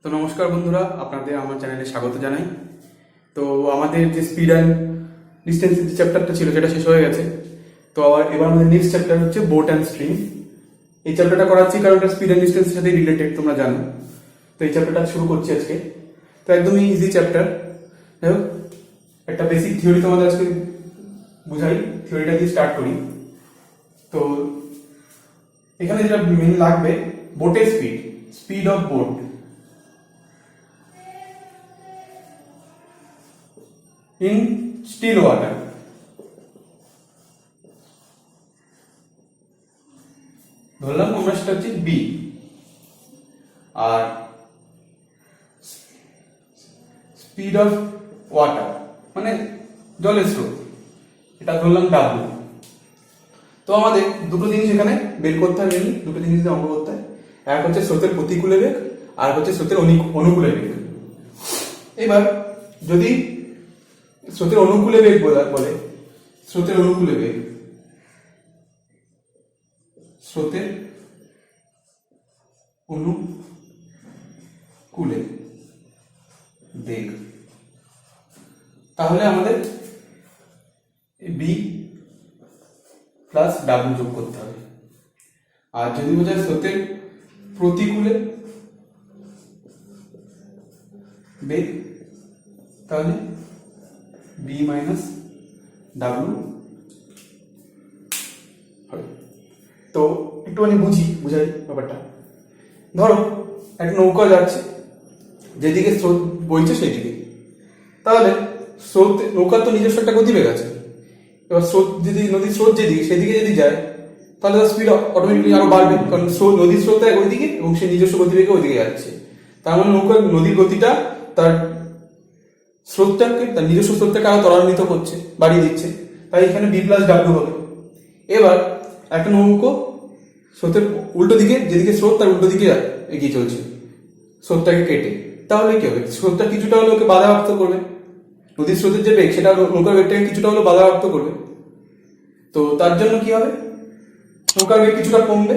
তো নমস্কার বন্ধুরা, আপনাদের আমার চ্যানেলে স্বাগত জানাই। তো আমাদের যে স্পিড অ্যান্ড ডিস্টেন্স যে চ্যাপ্টারটা ছিল সেটা শেষ হয়ে গেছে। তো এবার আমাদের নেক্সট চ্যাপ্টার হচ্ছে বোট অ্যান্ড স্ট্রিম। এই চ্যাপ্টারটা করাচ্ছি কারণ এটা স্পিড অ্যান্ড ডিস্টেন্সের সাথে রিলেটেড, তোমরা জানো। তো এই চ্যাপ্টারটা শুরু করছি আজকে। তো একদমই ইজি চ্যাপ্টার। দেখো, একটা বেসিক থিওরি তোমাদের আজকে বুঝাই, থিওরিটা দিয়ে স্টার্ট করি। তো এখানে যেটা মেন লাগবে, বোটের speed of boat in still water. ধরলাম আমরা সেটা হচ্ছে বি, আর স্পিড অফ ওয়াটার মানে জলের স্রোত, এটা ধরলাম ডাব্লিউ। তো আমাদের দুটো জিনিস এখানে বের করতে হবে, দুটো জিনিস অঙ্ক করতে হয়। এক হচ্ছে স্রোতের প্রতিকূলে বেগ, আর হচ্ছে স্রোতের অনুকূলে বেগ। এবার যদি স্রোতের অনুকূলে বেগ বলে, স্রোতের অনুকূলে বেগ, স্রোতের অনুকূলে বেগ, তাহলে আমাদের বি প্লাস ডাব্লিউ যোগ করতে হবে। আর যদি বোঝায় স্রোতের প্রতিকূলে বেগ, তাহলে বি মাইনাস ডাব্লিউ হবে। তো একটুখানি বুঝাই ব্যাপারটা। ধরো একটা নৌকা যাচ্ছে, যেদিকে স্রোত বইছে সেই দিকে, তাহলে স্রোত, নৌকার তো নিজস্ব একটা গতিবেগ আছে। এবার স্রোত যদি নদীর স্রোত যেদিকে সেদিকে যদি যায়, তাহলে তার স্পিড অটোমেটিকলি আরো বাড়বে, কারণ নদীর স্রোত ওইদিকে এবং সে নিজস্ব গতিবেগে ওইদিকে যাচ্ছে। তার মানে নদীর গতিটা তার স্রোতটাকে, তার নিজস্ব স্রোতটাকে আরো ত্বরান্বিত করছে, বাড়িয়ে দিচ্ছে। তাই এখানে বি প্লাস ডাব্লিউ হবে। এবার একটা নৌকো স্রোতের উল্টো দিকে, যেদিকে স্রোত তার উল্টো দিকে এগিয়ে চলছে স্রোতটাকে কেটে, তাহলে কি হবে? স্রোতটা কিছুটা হলেও ওকে বাধাপ্রাপ্ত করবে, নদীর স্রোতের যে বেগ সেটা নৌকার বেগটাকে কিছুটা হলেও বাধাপ্রাপ্ত করবে। তো তার জন্য কি হবে, নৌকার বেগ কিছুটা কমবে।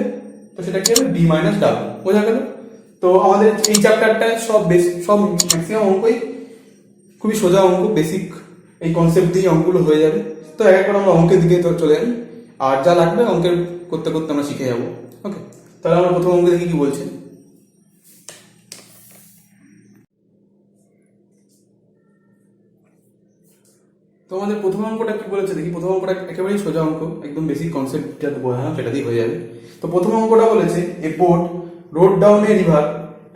তো সেটা কি হবে? B minus W. বোঝা গেল? তো আমাদের এই চ্যাপ্টারটায় সব ম্যাক্সিমাম অঙ্কই খুবই সোজা অঙ্ক, বেসিক এই কনসেপ্ট দিয়ে অঙ্কগুলো হয়ে যাবে। তো একবার আমরা অঙ্কের দিকে চলে যাই, আর যা লাগবে অঙ্কের করতে করতে আমরা শিখে যাবো। ওকে, তাহলে আমরা প্রথম অঙ্ক দেখি কি বলছে। তো আমাদের প্রথম অঙ্কটা কি বলেছে দেখি। প্রথম অঙ্কটা একেবারেই সোজা অঙ্ক, একদম বেসিক কনসেপ্ট যেটা বোঝানো সেটা দিয়ে হয়ে যাবে। তো প্রথম অঙ্কটা বলেছে, a boat rode down a river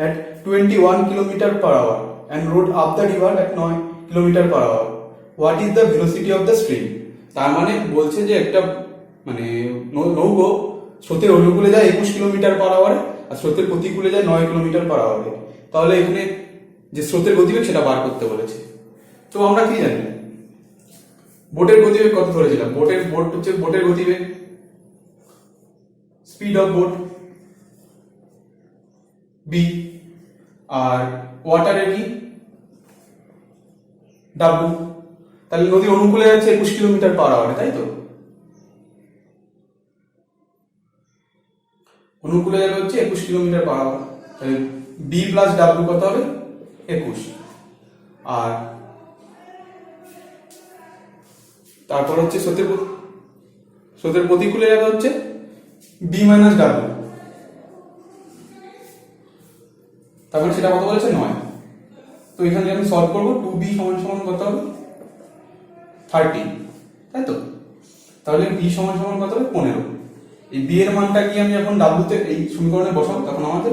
at 21 kilometre per hour and rode up the river at 9 kilometre per hour. What is the velocity of the stream? তার মানে বলছে যে একটা মানে নৌকো স্রোতের অনুকূলে যায় 21 কিলোমিটার পার আওয়ারে, আর স্রোতের প্রতিকূলে যায় 9 কিলোমিটার পার আওয়ারে। তাহলে এখানে যে স্রোতের গতিবেগ সেটা বার করতে বলেছে। তো আমরা কি জানি, বোটের গতিবেগ কত ধরেছিলাম? বোটের গতিবেগ স্পিড অফ বোট বি, আর ওয়াটারের কি ডাব্লিউ। তাহলে নদী অনুকূলে যাচ্ছে 21 কিলোমিটার পার আওয়ারে, তাই তো? অনুকূলে যাবে হচ্ছে 21 কিলোমিটার পার আওয়ার। তাহলে বি প্লাস ডাব্লিউ কত হবে? 21। আর তারপর হচ্ছে স্রোতের প্রতিকূলে যাবে হচ্ছে বি মাইনাস ডাব্লিউ। তারপরে সেটা কত বলেছে? 9। তো এখানে আমি সলভ করবো, 2b সমান সমান কত হবে? 13, তাই তো? তাহলে b সমান সমান কত হবে? 15। এই b এর মানটা কি আমি যখন w তে এই সমীকরণে বসাবো, তখন আমাদের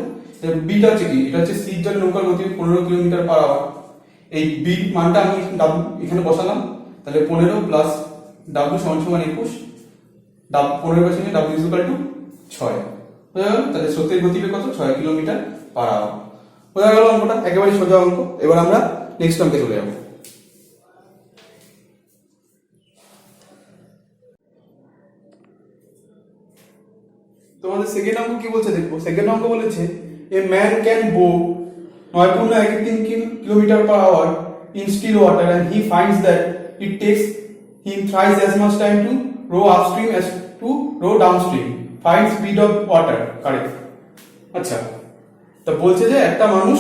বিটা হচ্ছে কি, এটা হচ্ছে c জল নৌকার গতি 15 কিলোমিটার পার আওয়ার। এই b মানটা আমি এখানে বসালাম, তাহলে 15 প্লাস w সমান সমান 21। 15 এর সঙ্গে w ইকুয়াল টু 6 হয়ে গেল। তাহলে স্রোতের গতিবেগ কত? 6 কিলোমিটার পার আওয়ার। বোঝা গেল অঙ্কটা? একেবারে সোজা অঙ্ক। এবার আমরা নেক্সট অঙ্কে চলে যাব। তোমাদের সেকেন্ড অঙ্ক কি বলছে দেখো। সেকেন্ড অঙ্ক বলেছে, a man can go 9.13 kilometre per hour in still water and he finds that it takes him thrice as much time to row upstream as to row downstream. Find speed of water. Correct. আচ্ছা, তা বলছে যে একটা মানুষ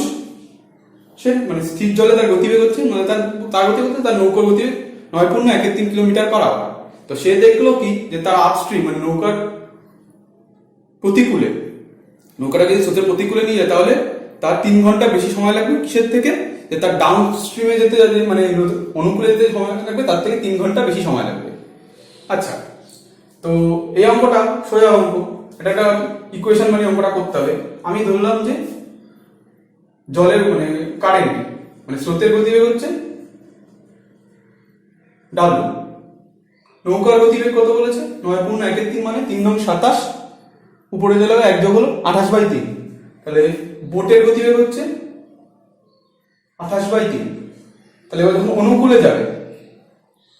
সে মানে স্থির জলে তার গতিবেগ হচ্ছে মানে তার তার গতি হচ্ছে তার নৌকার গতিবেগ 9.13 কিলোমিটার পার আওয়ার। তো সে দেখলো কি যে তার আপস্ট্রিম মানে নৌকার প্রতিকূলে, নৌকাটা যদি স্রোতের প্রতিকূলে নিয়ে যায় তাহলে তার 3 ঘন্টা বেশি সময় লাগবে কিসের থেকে, যে তার ডাউন স্ট্রিমে যেতে যাতে মানে অনুকূলে যেতে সময় লাগবে তার থেকে 3 ঘন্টা বেশি সময় লাগবে। আচ্ছা, তো এই অঙ্কটা সোজা অঙ্ক, এটা একটা ইকুয়েশন মানে অঙ্কটা করতে হবে। আমি ধরলাম যে জলের মানে কারেন্ট মানে স্রোতের গতিবেগ হচ্ছে ডাব্লু, নৌকার গতিবেগ কত বলেছে 9.13 মানে 3×27, উপরে চলে গেল 1 যোগ হলো 28/3, তাহলে বোটের গতিবেগ হচ্ছে 28/3। তাহলে এবার যখন অনুকূলে যাবে,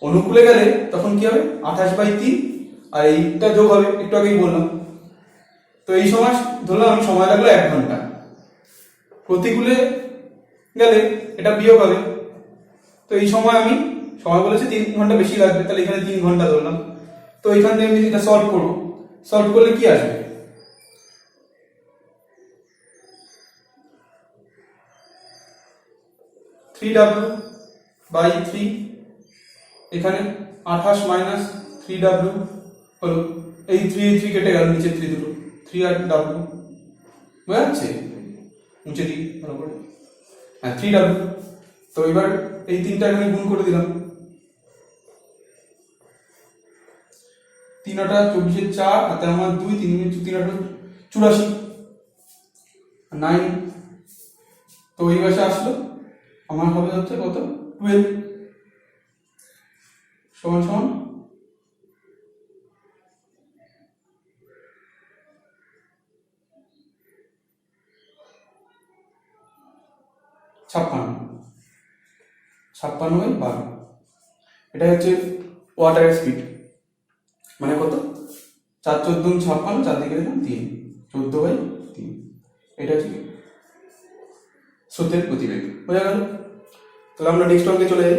অনুকূলে গেলে তখন কি হবে 28/3 আর এইটা যোগ হবে, একটু আগেই বললাম। তো এই সময় ধরলাম আমি সময় লাগলো 1 ঘন্টা, প্রতিকূলে গেলে এটা বিয়োগ হবে। তো এই সময় আমি সময় বলেছে 3 ঘন্টা বেশি লাগবে, তাহলে এখানে 3 ঘন্টা ধরলাম। তো এখান থেকে আমি এটা সলভ করবো, সলভ করলে কি আসবে 3W/3, এখানে 28 মাইনাস 3W হলো, এই 3 কেটে গেল, নিচে 3 দুটো 3 আর W বোঝা যাচ্ছে, মুছে দিই ভালো করে, হ্যাঁ 3W। তো এবার এই 3টা এখানে গুণ করে দিলাম, 3 আটা 24 4 হাতে আমার 2, 3 আটা 84 9। তো এই পাশে আসলো আমার হবে হচ্ছে কত 12 সমান সমান 56/12। এটা হচ্ছে ওয়াটারের স্পিড, মানে কত 4 14 56, 4 দিকে দিলাম 3, 14/3। এটা হচ্ছে স্রোতের গতিবেগ, বোঝা গেল। তাহলে আমরা নেক্সট অঙ্কে চলে যাই।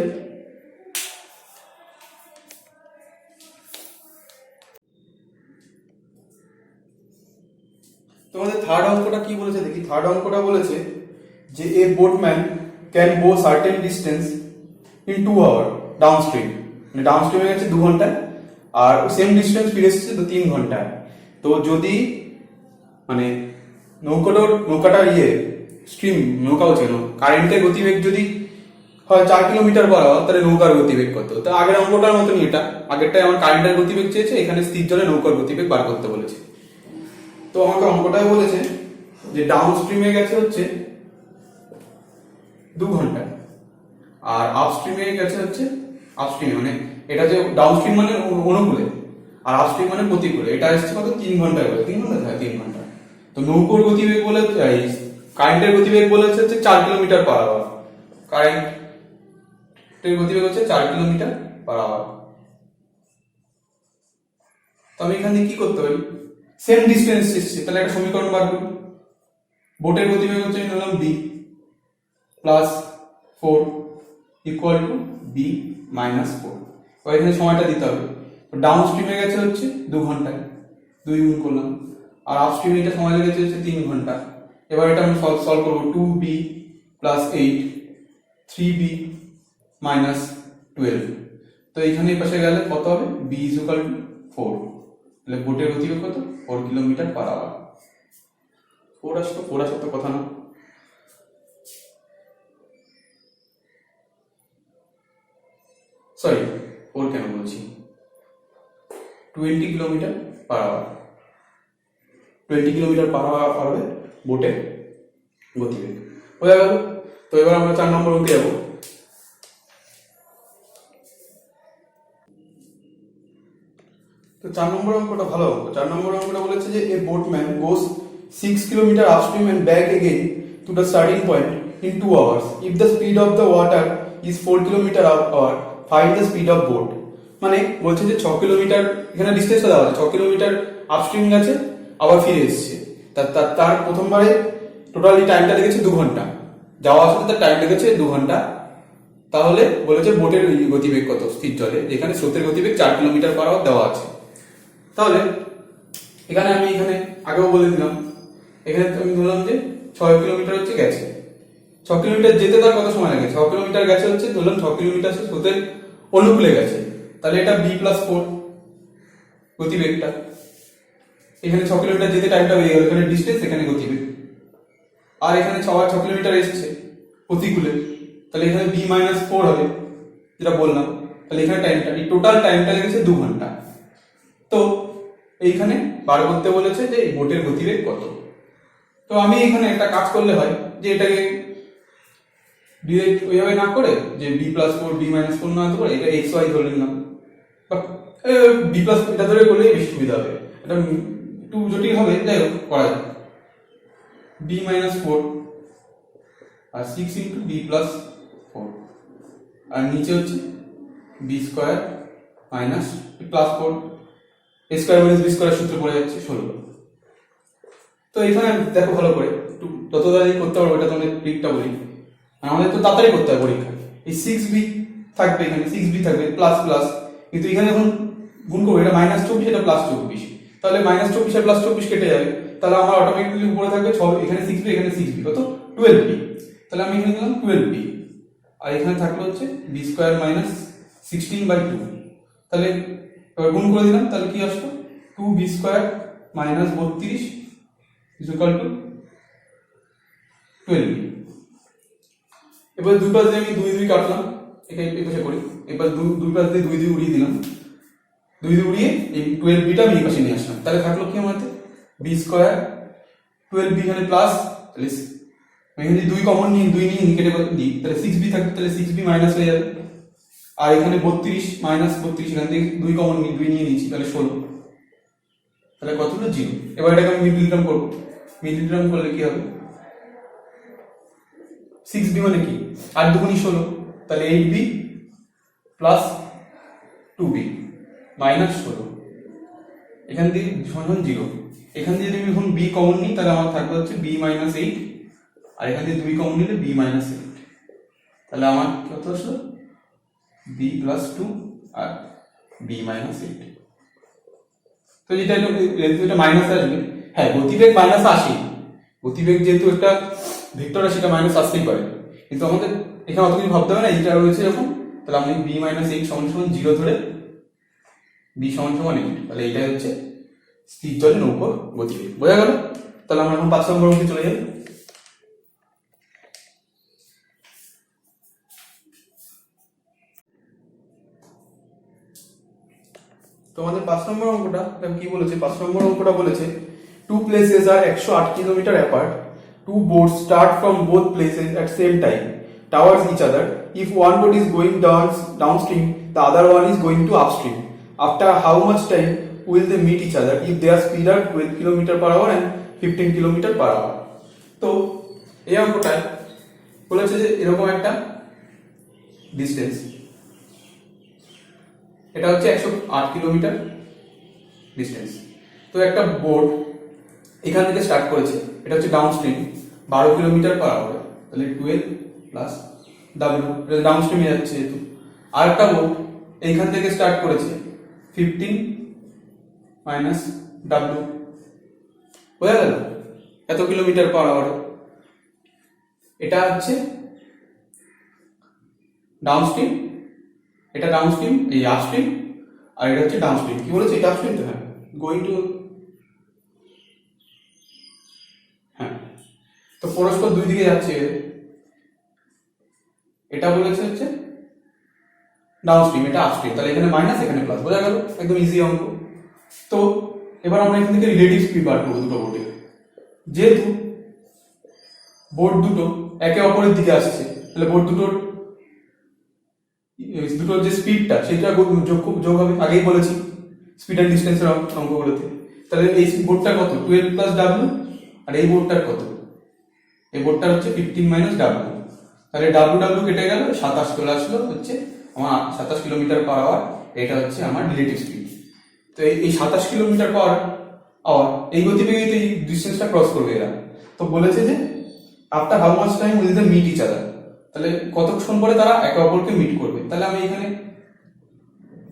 তোমাদের থার্ড অঙ্কটা কি বলেছে দেখি। থার্ড অঙ্কটা বলেছে যে a boatman can go certain distance in 2 hour downstream, মানে ডাউনস্ট্রিমে গেছে 2 ঘন্টায় আর সেম ডিস্টেন্স ফিরে এসেছে তো 3 ঘন্টায়। তো যদি মানে নৌকাটা স্ট্রিম নৌকা হচ্ছে কারেন্টের গতিবেগ যদি হয় 4 কিলোমিটার পার আওয়ার, তাহলে নৌকার গতিবেগ কত। তো আগের অঙ্কটার মতনই এটা, আগেরটাই আমার কারেন্টের গতিবেগ চেয়েছে, এখানে স্থির জলে নৌকার গতিবেগ বার করতে বলেছে। তো আমাকে অঙ্কটাই বলেছে যে ডাউন স্ট্রিমে গেছে হচ্ছে 2 ঘন্টায় আর আপস্ট্রিমে গেছে হচ্ছে আপস্ট্রিমে মানে এটা যে ডাউনস্ট্রিম মানে অনুকূলে আর আপস্ট্রিম মানে প্রতিকূলে, এটা এসছে কত 3 ঘন্টায় বলে, 3 ঘন্টা হ্যাঁ 3 ঘন্টা। তো নৌকোর গতিবেগ বলে কারেন্টের গতিবেগ বলেছে হচ্ছে 4 কিলোমিটার পার আওয়ার, কারেন্টের গতিবেগ হচ্ছে 4 কিলোমিটার পার আওয়ার। তো আমি এখান থেকে কি করতে পারি, সেম ডিস্টেন্স এসছে তাহলে একটা সমীকরণ বার করি। বোটের গতিবেগ হচ্ছে আমি নিলাম b plus 4 equal to b minus 4। এবার এখানে সময়টা দিতে হবে। তো ডাউন স্ট্রিমে গেছে হচ্ছে 2 ঘন্টায়, 2 গুণ করলাম, আর আপ স্ট্রিমে এটা সময় লেগেছে হচ্ছে 3 ঘন্টা। এবার এটা আমি সলভ করবো 2b প্লাস 8 3b মাইনাস 12। তো এইখানে এই পাশে গেলে কত হবে b ইকুয়াল টু 4, তাহলে বোটের গতিবেগ কত 4 কিলোমিটার পার আওয়ার। 4 আসতো তো কথা না, সরি 4 কেন বলছি 20 kilometre per hour, 20 kilometre per hour হবে বোটের গতিবেগ, বোঝা গেল। তো এবার আমরা 4 নম্বর অঙ্কে যাবো। তো 4 নম্বর অঙ্কটা ভালো অঙ্ক। 4 নম্বর অঙ্কটা বলেছে যে a boatman goes 6 kilometre upstream and back again to the starting point in 2 hours. If the speed of the water is 4 kilometer per hour, find the speed of boat. মানে বলছে যে 6 কিলোমিটার, এখানে ডিসটেন্সটা দেওয়া আছে 6 কিলোমিটার আপস্ট্রিম গেছে আবার ফিরে এসেছে, তার প্রথমবারে টোটালি টাইমটা লেগেছে 2 ঘন্টা, যাওয়া আসাতে তার টাইম লেগেছে 2 ঘন্টা। তাহলে বলেছে বোটের গতিবেগ কত স্থির জলে, যেখানে স্রোতের গতিবেগ 4 কিলোমিটার পার আওয়ার দেওয়া আছে। তাহলে এখানে আমি আগেও বলে দিলাম, এখানে আমি ধরলাম যে 6 কিলোমিটার হচ্ছে গেছে, 6 কিলোমিটার যেতে তার কত সময় লাগে? 6 কিলোমিটার গেছে হচ্ছে, ধরলাম 6 কিলোমিটার সে স্রোতের অনুকূলে গেছে, তাহলে এটা b+4 গতিবেগটা। এখানে 6 কিলোমিটার যেতে টাইমটা হয়ে গেল, এখানে ডিস্টেন্স, এখানে গতিবেগ। আর এখানে 6 কিলোমিটার এসছে প্রতিকূলে, তাহলে এখানে b-4 হবে, যেটা বললাম। তাহলে এখানে টাইমটা, এই টোটাল টাইমটা লেগেছে 2 ঘন্টা। তো এইখানে বার করতে বলেছে যে এই বোটের গতিবেগ কত। তো আমি এখানে একটা কাজ করলে হয় যে এটাকে ডিরেক্ট ওইভাবে না করে, যে b+4 b-4 না করে এটা xy ধরে নিলাম, বা b+ এটা ধরে করলেই বেশি সুবিধা হবে। এটা একটু জটিল হবে, যাই হোক করা যায়। b-4 আর 6 ইন্টু b+4, আর নিচে হচ্ছে b² minus +4, a² minus b² সূত্র পড়ে যাচ্ছে 16। তো এখানে দেখো ভালো করে, একটু যত তাড়াতাড়ি করতে পারবো এটা তোমাদের ট্রিকটা বলি। আমাদের তো তাড়াতাড়ি করতে হবে পরীক্ষা। এই 6b থাকবে, এখানে 6b থাকবে প্লাস প্লাস, কিন্তু এখানে যখন গুণ করবো এটা -24, এটা +24, তাহলে -24 আর +24 কেটে যাবে, তাহলে আমার অটোমেটিক্যালি উপরে থাকবে 6, এখানে 6b, এখানে 6b, কত 12b। তাহলে আমি এখানে দিলাম 12b, আর এখানে থাকলো হচ্ছে b² মাইনাস 16/2। তাহলে এবার গুণ করে দিলাম, তাহলে কি আসলো 2b² minus 32 equal to 12b। এবার দুই পাশ দিয়ে আমি 2 2 কাটলাম, এখানে এপাশে করি। এবার দুই পাশ দিয়ে 2 2 উড়িয়ে দিলাম, 2 2 উড়িয়ে এই 12bটা আমি এই পাশে নিয়ে আসলাম। তাহলে থাকলো কি আমার হাতে b², 12b এখানে প্লাস, তাহলে এখানে 2 কমন নিয়ে 2 নিয়ে কেটে দিই, তাহলে 6b থাকবে, তাহলে 6b মাইনাস হয়ে যাবে। আর এখানে 32 মাইনাস 32, এখান থেকে 2 কমন নিয়ে 2 নিয়ে নিচ্ছি, তাহলে 16। তাহলে কত হলো 0। এবার এটাকে আমি মিডল টার্ম করবো। মিডল টার্ম করলে কি হবে 6b মানে কি 8 2 16, তাহলে 8b প্লাস 2b মাইনাস 16, এখান দিয়ে সমান 0। এখান দিয়ে যদি আমি এখন b কমন নিই, তাহলে আমার থাকবে হচ্ছে b-8, আর এখান দিয়ে 2 কমন নিলে b-8, তাহলে আমার কত আসলো b+2 আর b-8। তো এটা মাইনাস আসবে, হ্যাঁ গতিবেগ মাইনাস আসে, গতিবেগ যেহেতু একটা ভেক্টর আছে সেটা মাইনাস আসতেই পারে, কিন্তু আমাদের এখানে অত কিছু ভাবতে হবে না, এইটা রয়েছে যখন, তাহলে আমি b-8 সমান 0 ধরে b সমান 8, তাহলে এটাই হচ্ছে স্থির জলে নৌকোর গতিবেগ। বোঝা গেল? তাহলে আমরা এখন 5 নম্বর অঙ্কে চলে যাই। তোমাদের 5 নম্বর অঙ্কটা কি বলেছে? 5 নম্বর অঙ্কটা বলেছে two places are 108 kilometre apart. Two boats start from both places at same time towards each other. If one boat is going downstream, the other one is going to upstream. After how much time will they meet each other if their speed are 12 km/h and 15 km/h? তো এই অঙ্কটায় বলেছে যে এরকম একটা distance, এটা হচ্ছে 108 kilometre distance. তো একটা বোট এখান থেকে স্টার্ট করেছে, এটা হচ্ছে ডাউনস্ট্রিম 12 km/h, তাহলে 12 প্লাস w, এটা ডাউনস্ট্রিমে যাচ্ছে যেহেতু। আর একটা বোট এইখান থেকে স্টার্ট করেছে 15 মাইনাস w, বোঝা গেল এত km/h। এটা হচ্ছে ডাউনস্ট্রিম, এটা ডাউনস্ট্রিম, এই আপস্ট্রিম, আর এটা হচ্ছে ডাউনস্ট্রিম। কি বলেছে? এটা আপস্ট্রিম, তো হ্যাঁ গোয়িং টু, হ্যাঁ তো পরস্পর দুই দিকে যাচ্ছে। এটা বলেছে হচ্ছে ডাউনস্ট্রিম, এটা আপস্ট্রিম, তাহলে এখানে মাইনাস এখানে প্লাস। বোঝা গেল? একদম ইজি অঙ্ক। তো এবার আমরা এখান থেকে রিলেটিভ স্পিড বার করবো দুটো বোটে। যেহেতু বোট দুটো একে অপরের দিকে আসছে, তাহলে বোট দুটোর যে স্পিডটা সেটা যোগ হবে। আগেই বলেছি স্পিড অ্যান্ড ডিস্টেন্সের অঙ্কগুলোতে। তাহলে এই বোটটা কত 12 প্লাস w, আর এই বোটটার কত, এই বোটটার হচ্ছে 15 মাইনাস w, তাহলে w কেটে গেল, 27 চলে আসলো হচ্ছে আমার 27 km/h। এটা হচ্ছে আমার রিলেটিভ স্পিড। তো এই 27 km/h এই গতিবেগে এই ডিস্টেন্সটা ক্রস করবে এরা। তো বলেছে যে after how much time will they meet each other, তাহলে কতক্ষণ পরে তারা একে অপরকে মিট করবে। তাহলে আমি এখানে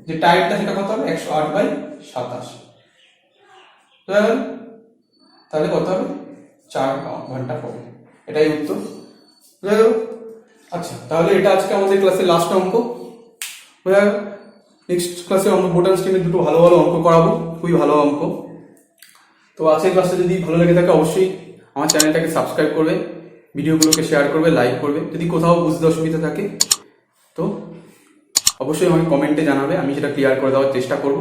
যে টাইমটা সেটা কত হবে 108/27, বুঝা গেল? তাহলে কত হবে 4 ঘন্টা পরে। এটাই উত্তর। বুঝা গেল? আচ্ছা, তাহলে এটা আজকে আমাদের ক্লাসের লাস্ট অঙ্ক। বুঝা গেল? নেক্সট ক্লাসে আমরা বোটান স্ট্রিমের দুটো ভালো ভালো অঙ্ক করাবো, খুবই ভালো অঙ্ক। তো আজকের ক্লাসটা যদি ভালো লেগে থাকে অবশ্যই আমার চ্যানেলটাকে সাবস্ক্রাইব করবে, ভিডিওগুলোকে শেয়ার করবে, লাইক করবে। যদি কোথাও বুঝতে অসুবিধা থাকে তো অবশ্যই আমাকে কমেন্টে জানাবে, আমি সেটা ক্লিয়ার করে দেওয়ার চেষ্টা করব।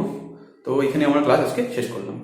তো এখানে আমার ক্লাস আজকে শেষ করলাম।